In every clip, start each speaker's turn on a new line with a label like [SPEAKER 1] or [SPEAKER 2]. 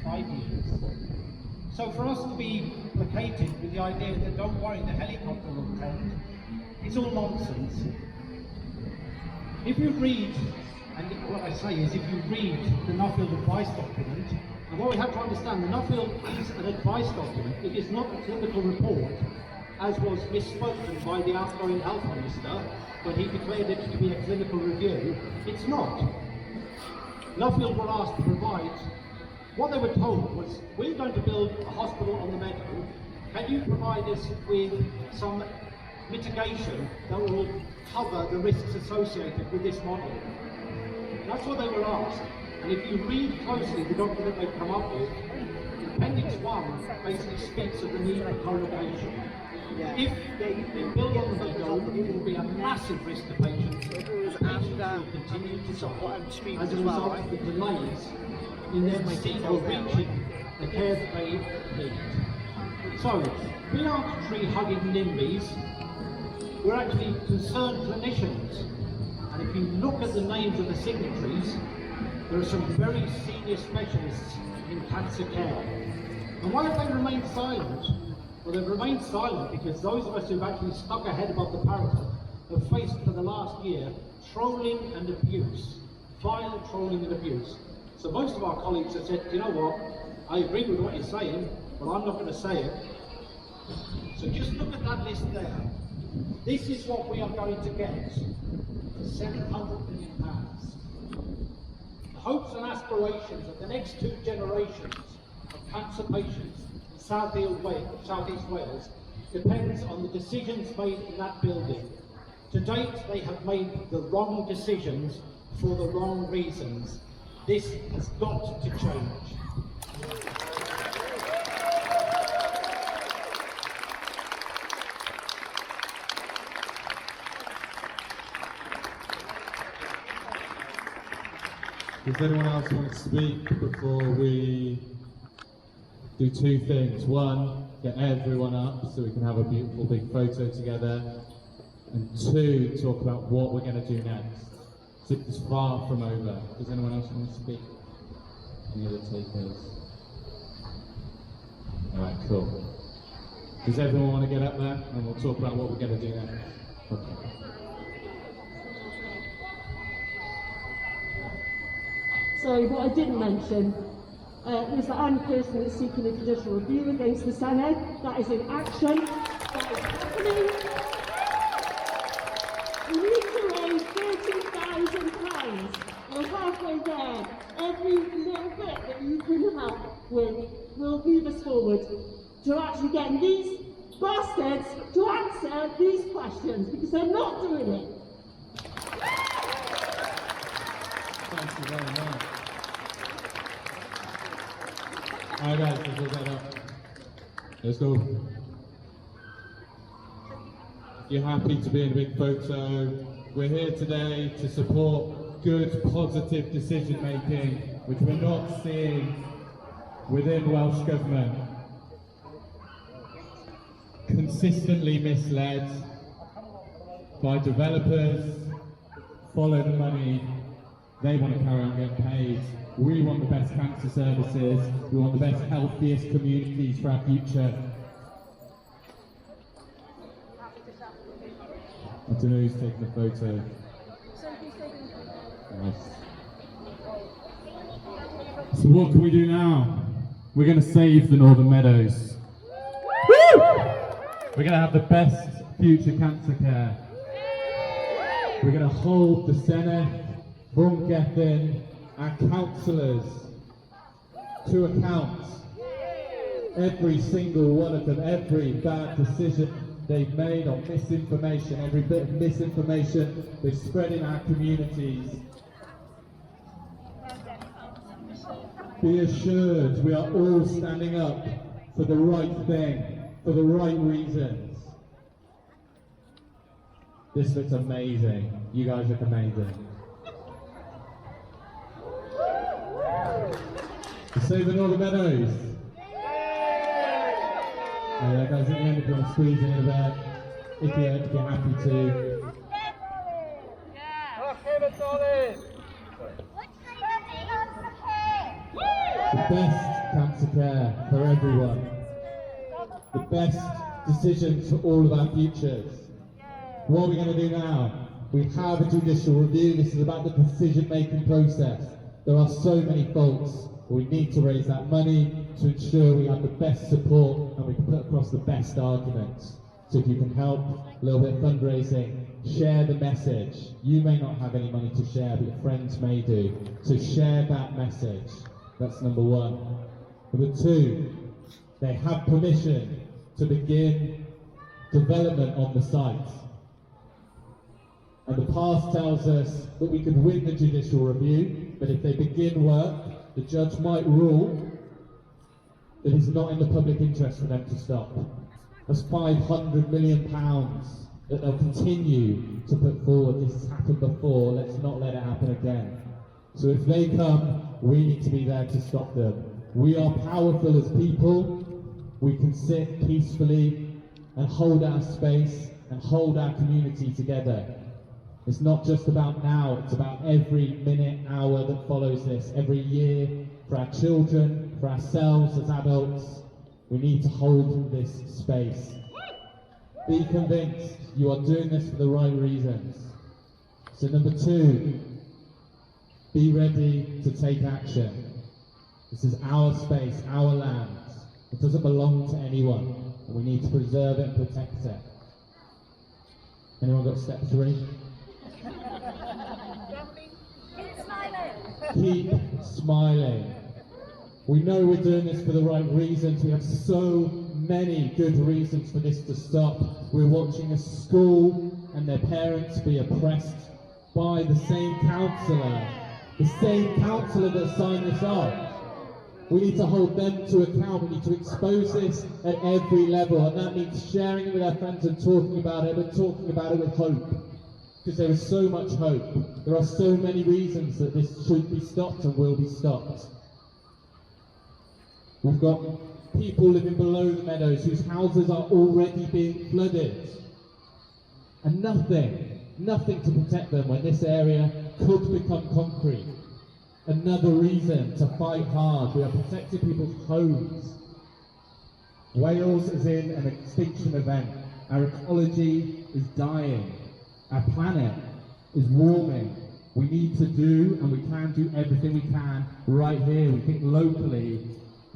[SPEAKER 1] 5 years. So for us to be placated with the idea that don't worry, the helicopter will come, it's all nonsense. If you read, and what I say is if you read the Nuffield advice document, and what we have to understand, the Nuffield is an advice document, it is not a clinical report, as was misspoken by the outgoing health minister when he declared it to be a clinical review. It's not. Nuffield were asked to provide, what they were told was, we're going to build a hospital on the Meadow, can you provide us with some mitigation that will cover the risks associated with this model? That's what they were asked. And if you read closely the document they've come up with, Appendix 1 basically speaks of the need for co-location. If they build on the Meadow, it will be a massive risk to patients. Patients will continue to suffer as a result of the delays in their receiving or reaching the care that they need. So, we aren't tree-hugging NIMBYs, we're actually concerned clinicians. And if you look at the names of the signatories, there are some very senior specialists in cancer care. And why have they remained silent? Well, they've remained silent because those of us who've actually stuck our head above the parapet have faced for the last year trolling and abuse, violent trolling and abuse. So most of our colleagues have said, you know what, I agree with what you're saying, but I'm not going to say it. So just look at that list there. This is what we are going to get for £700 million. The hopes and aspirations of the next 2 generations of cancer patients in South East Wales depends on the decisions made in that building. To date, they have made the wrong decisions for the wrong reasons. This has got to change.
[SPEAKER 2] Does anyone else want to speak before we do 2 things? One, get everyone up so we can have a beautiful big photo together. And 2, talk about what we're going to do next. It's far from over. Does anyone else want to speak? Any other takers? Alright, cool. Does everyone want to get up there? And we'll talk about what we're going to do next. Okay.
[SPEAKER 3] So what I didn't mention is that I'm personally seeking a judicial review against the Senedd. That is in action. That is happening. We need to raise £30,000. We're halfway there. Every little bit that you can help with will move us forward to actually getting these bastards to answer these questions, because they're not doing it.
[SPEAKER 2] Thank you very much. Alright guys, let's go that up. Let's go. You're happy to be in a big photo. We're here today to support good, positive decision making, which we're not seeing within Welsh Government. Consistently misled by developers, follow the money. They want to carry on getting paid. We want the best cancer services. We want the best, healthiest communities for our future. I don't know who's taking the photo. Nice. So what can we do now? We're going to save the Northern Meadows. Woo! We're going to have the best future cancer care. We're going to hold the Senedd, from Gethin, our councillors to account. Every single one of them, every bad decision they've made on misinformation, every bit of misinformation they've spread in our communities. Be assured we are all standing up for the right thing, for the right reasons. This looks amazing. You guys look amazing. To save the Northern Meadows. Guys, at the end, if you want to squeeze in a bit, if you're happy to. The best cancer care for everyone. The best decisions for all of our futures. What are we going to do now? We have a judicial review. This is about the decision-making process. There are so many faults. We need to raise that money to ensure we have the best support and we can put across the best arguments. So if you can help, a little bit of fundraising, share the message. You may not have any money to share, but your friends may do. So share that message. That's number one. Number two, they have permission to begin development on the site. And the past tells us that we could win the judicial review, but if they begin work, the judge might rule that it's not in the public interest for them to stop. That's £500 million that they'll continue to put forward. This has happened before, let's not let it happen again. So if they come, we need to be there to stop them. We are powerful as people. We can sit peacefully and hold our space and hold our community together. It's not just about now, it's about every minute, hour that follows this, every year, for our children, for ourselves as adults. We need to hold this space. Be convinced you are doing this for the right reasons. So number two, be ready to take action. This is our space, our land. It doesn't belong to anyone, and we need to preserve it and protect it. Anyone got step three? Keep smiling. We know we're doing this for the right reasons. We have so many good reasons for this to stop. We're watching a school and their parents be oppressed by the same counsellor that signed this off. We need to hold them to account. We need to expose this at every level, and that means sharing it with our friends and talking about it, but talking about it with hope. Because there is so much hope. There are so many reasons that this should be stopped and will be stopped. We've got people living below the Meadows whose houses are already being flooded. And nothing to protect them when this area could become concrete. Another reason to fight hard. We are protecting people's homes. Wales is in an extinction event. Our ecology is dying. Our planet is warming. We need to do, and we can do everything we can right here. We think locally,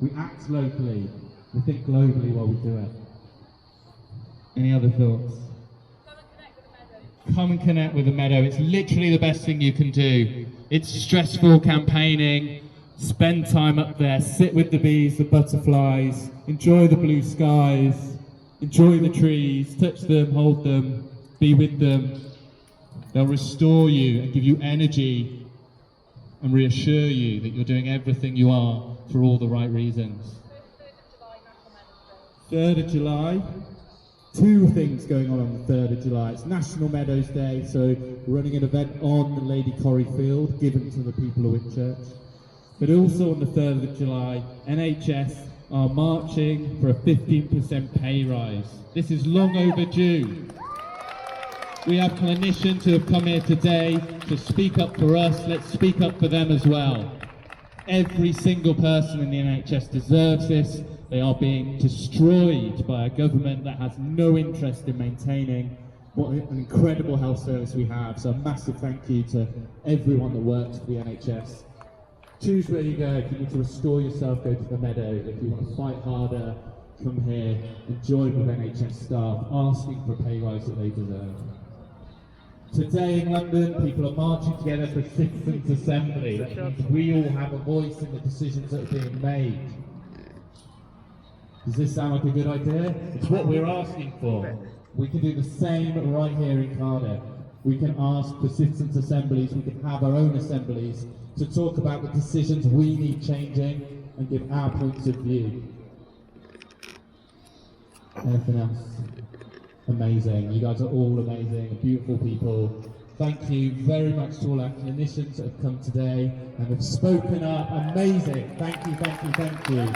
[SPEAKER 2] we act locally, we think globally while we do it. Any other thoughts? Come and connect with the Meadow. It's literally the best thing you can do. It's stressful campaigning. Spend time up there, sit with the bees, the butterflies, enjoy the blue skies, enjoy the trees, touch them, hold them, be with them. They'll restore you and give you energy and reassure you that you're doing everything you are for all the right reasons. 3rd of July, two things going on the 3rd of July. It's National Meadows Day, so we're running an event on Lady Corrie Field, given to the people of Whitchurch. But also on the 3rd of July, NHS are marching for a 15% pay rise. This is long overdue. We have clinicians who have come here today to speak up for us. Let's speak up for them as well. Every single person in the NHS deserves this. They are being destroyed by a government that has no interest in maintaining what an incredible health service we have. So a massive thank you to everyone that works for the NHS. Choose where you go. If you need to restore yourself, go to the Meadow. If you want to fight harder, come here and join with NHS staff, asking for a pay rise that they deserve. Today in London, people are marching together for a citizens' assembly. That means we all have a voice in the decisions that are being made. Does this sound like a good idea? It's what we're asking for. We can do the same right here in Cardiff. We can ask for citizens' assemblies, we can have our own assemblies to talk about the decisions we need changing and give our points of view. Anything else? Amazing. You guys are all amazing, beautiful people. Thank you very much to all our clinicians that have come today and have spoken up. Amazing. Thank you, thank you, thank you.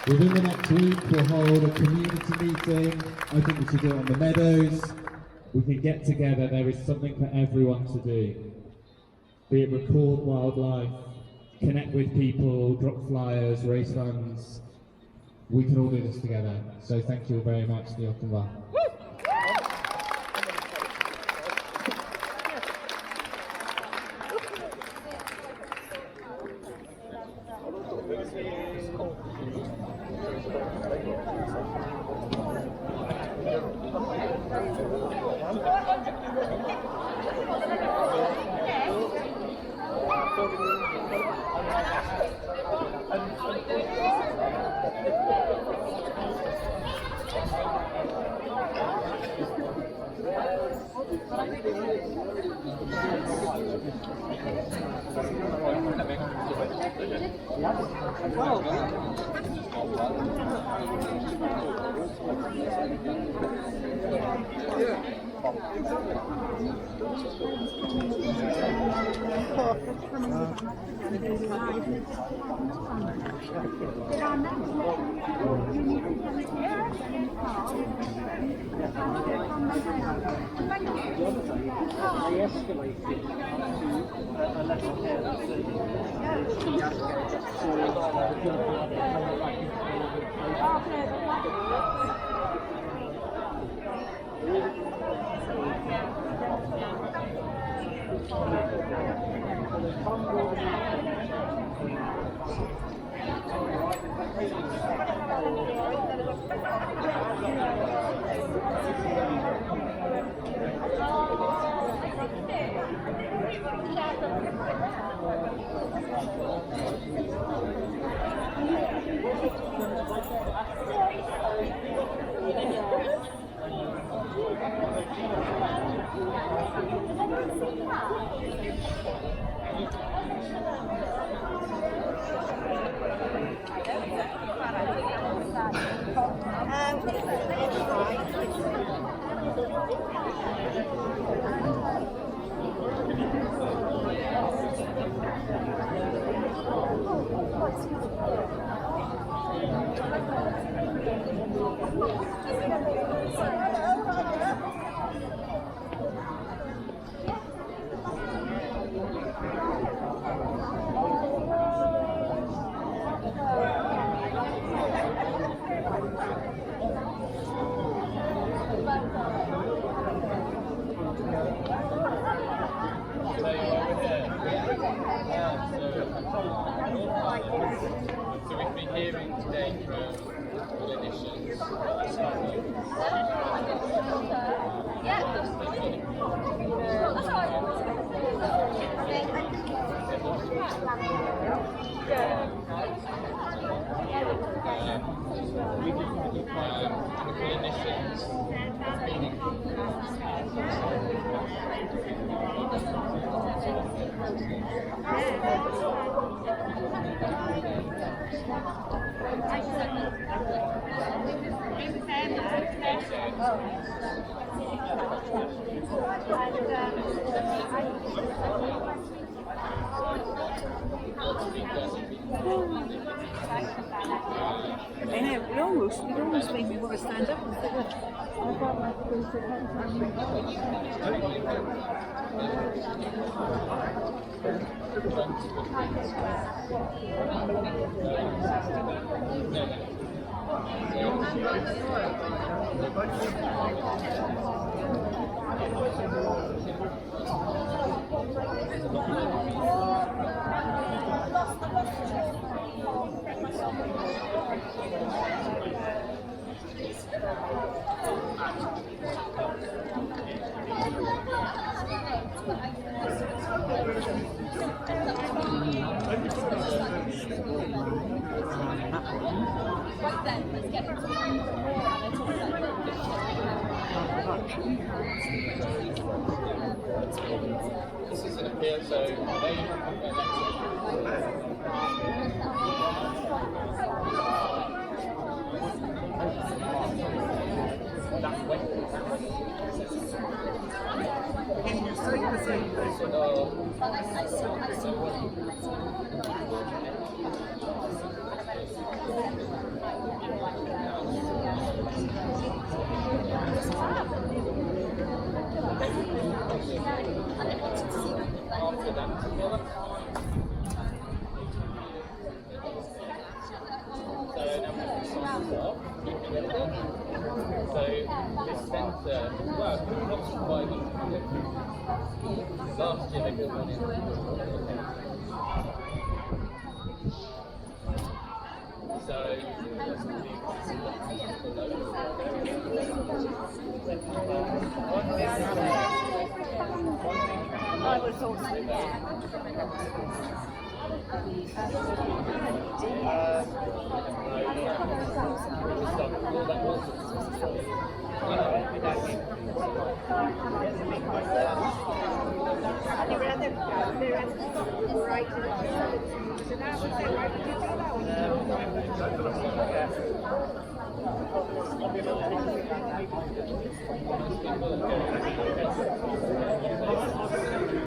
[SPEAKER 2] Within the next week, we'll hold a community meeting. I think we should do it on the Meadows. We can get together. There is something for everyone to do. Be it record wildlife, connect with people, drop flyers, raise funds. We can all do this together. So thank you very much, Diolch.
[SPEAKER 4] So we've been hearing today from clinicians.
[SPEAKER 5] I know, it almost made me want to stand up and say, look, I've got my things to
[SPEAKER 4] This is an appeal, so well, not surviving. Last year they got one in. So,
[SPEAKER 5] I would have thought so, yeah.
[SPEAKER 4] yeah.